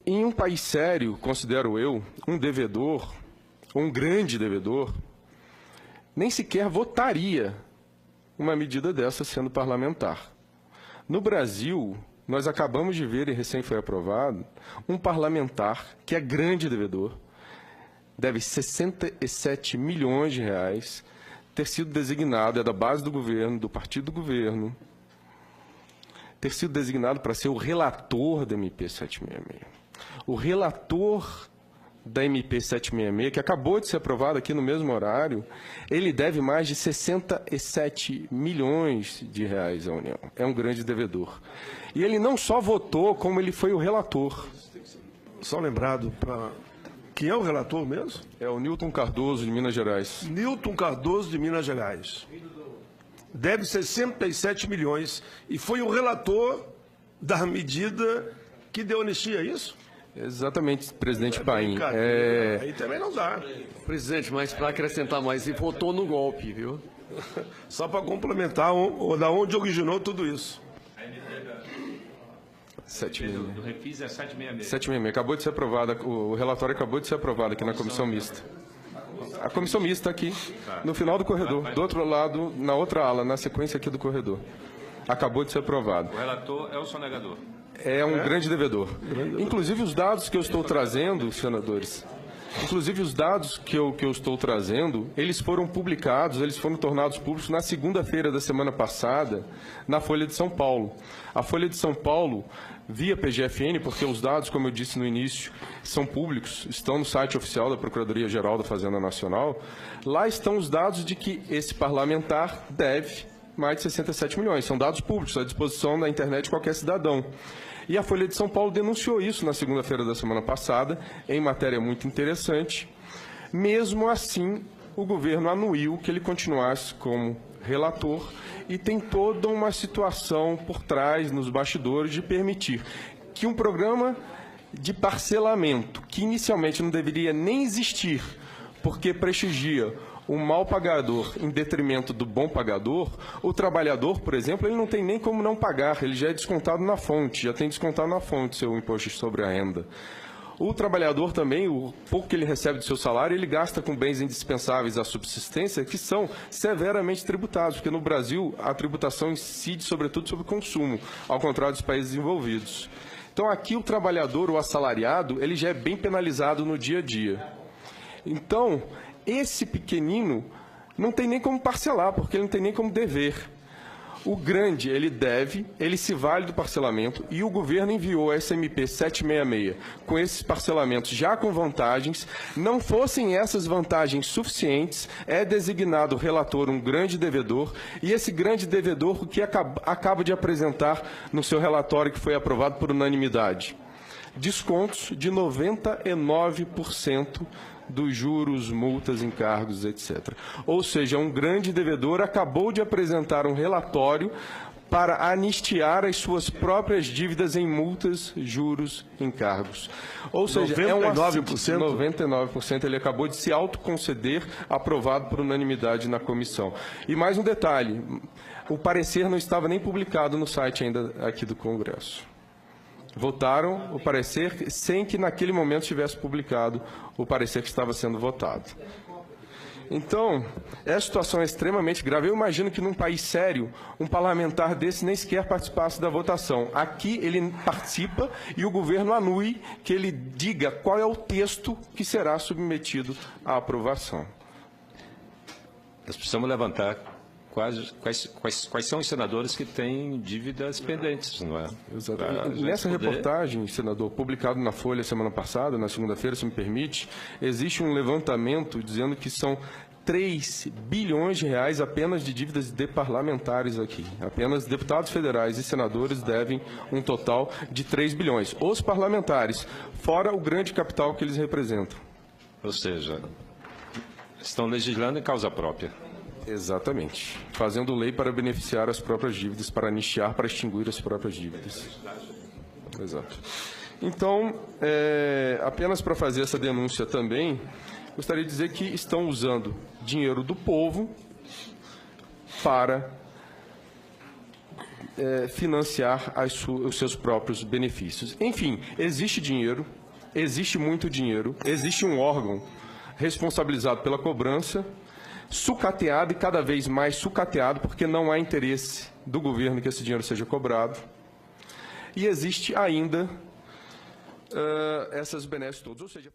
Em um país sério, considero eu, um devedor, um grande devedor, nem sequer votaria uma medida dessa sendo parlamentar. No Brasil, nós acabamos de ver, e recém foi aprovado, um parlamentar que é grande devedor, deve 67 milhões de reais, ter sido designado, é da base do governo, do partido do governo, ter sido designado para ser o relator da MP 766. O relator da MP 766, que acabou de ser aprovado aqui no mesmo horário, ele deve mais de 67 milhões de reais à União. É um grande devedor. E ele não só votou, como ele foi o relator. Só lembrado para... Quem é o relator mesmo? É o Newton Cardoso, de Minas Gerais. Newton Cardoso, de Minas Gerais. Deve 67 milhões e foi o relator da medida que deu anistia, é isso? Exatamente, presidente Paim. Aí também não dá. Presidente, mas para acrescentar mais, ele votou no golpe, viu? Só para complementar, da onde originou tudo isso. 766. Do Refis é 766. 766. Acabou de ser aprovada, o relatório acabou de ser aprovado aqui na comissão mista. A comissão mista aqui, no final do corredor, do outro lado, na outra ala, na sequência aqui do corredor. Acabou de ser aprovado. O relator é o sonegador. É um grande devedor. Inclusive os dados que eu estou trazendo, senadores, eles foram publicados, eles foram tornados públicos na segunda-feira da semana passada, na Folha de São Paulo. A Folha de São Paulo, via PGFN, porque os dados, como eu disse no início, são públicos, estão no site oficial da Procuradoria-Geral da Fazenda Nacional, lá estão os dados de que esse parlamentar deve mais de 67 milhões. São dados públicos, à disposição da internet de qualquer cidadão. E a Folha de São Paulo denunciou isso na segunda-feira da semana passada, em matéria muito interessante. Mesmo assim, o governo anuiu que ele continuasse como relator e tem toda uma situação por trás, nos bastidores, de permitir que um programa de parcelamento, que inicialmente não deveria nem existir, porque prestigia o mal pagador em detrimento do bom pagador, o trabalhador, por exemplo, ele não tem nem como não pagar, ele já é descontado na fonte, já tem descontado na fonte seu imposto sobre a renda. O trabalhador também, o pouco que ele recebe do seu salário, ele gasta com bens indispensáveis à subsistência, que são severamente tributados, porque no Brasil a tributação incide sobretudo sobre o consumo, ao contrário dos países desenvolvidos. Então aqui o trabalhador, o assalariado, ele já é bem penalizado no dia a dia. Então, esse pequenino não tem nem como parcelar, porque ele não tem nem como dever. O grande, ele deve, ele se vale do parcelamento, e o governo enviou a SMP 766 com esses parcelamentos já com vantagens. Não fossem essas vantagens suficientes, é designado relator um grande devedor, e esse grande devedor, o que acaba de apresentar no seu relatório que foi aprovado por unanimidade? Descontos de 99% dos juros, multas, encargos, etc. Ou seja, um grande devedor acabou de apresentar um relatório para anistiar as suas próprias dívidas em multas, juros, encargos. Ou seja, 99%? 99% ele acabou de se autoconceder, aprovado por unanimidade na comissão. E mais um detalhe, o parecer não estava nem publicado no site ainda aqui do Congresso. Votaram o parecer sem que naquele momento tivesse publicado o parecer que estava sendo votado. Então, essa situação é extremamente grave. Eu imagino que num país sério, um parlamentar desse nem sequer participasse da votação. Aqui ele participa e o governo anui que ele diga qual é o texto que será submetido à aprovação. Nós precisamos levantar quais são os senadores que têm dívidas pendentes, não é? Exatamente. Nessa reportagem, senador, publicado na Folha semana passada, na segunda-feira, se me permite, existe um levantamento dizendo que são 3 bilhões de reais apenas de dívidas de parlamentares aqui. Apenas deputados federais e senadores devem um total de 3 bilhões. Os parlamentares, fora o grande capital que eles representam. Ou seja, estão legislando em causa própria. Exatamente. Fazendo lei para beneficiar as próprias dívidas, para anistiar, para extinguir as próprias dívidas. Exato. Então, apenas para fazer essa denúncia também, gostaria de dizer que estão usando dinheiro do povo para financiar os seus próprios benefícios. Enfim, existe dinheiro, existe muito dinheiro, existe um órgão responsabilizado pela cobrança, sucateado e cada vez mais sucateado, porque não há interesse do governo que esse dinheiro seja cobrado. E existe ainda essas benesses todas, ou seja...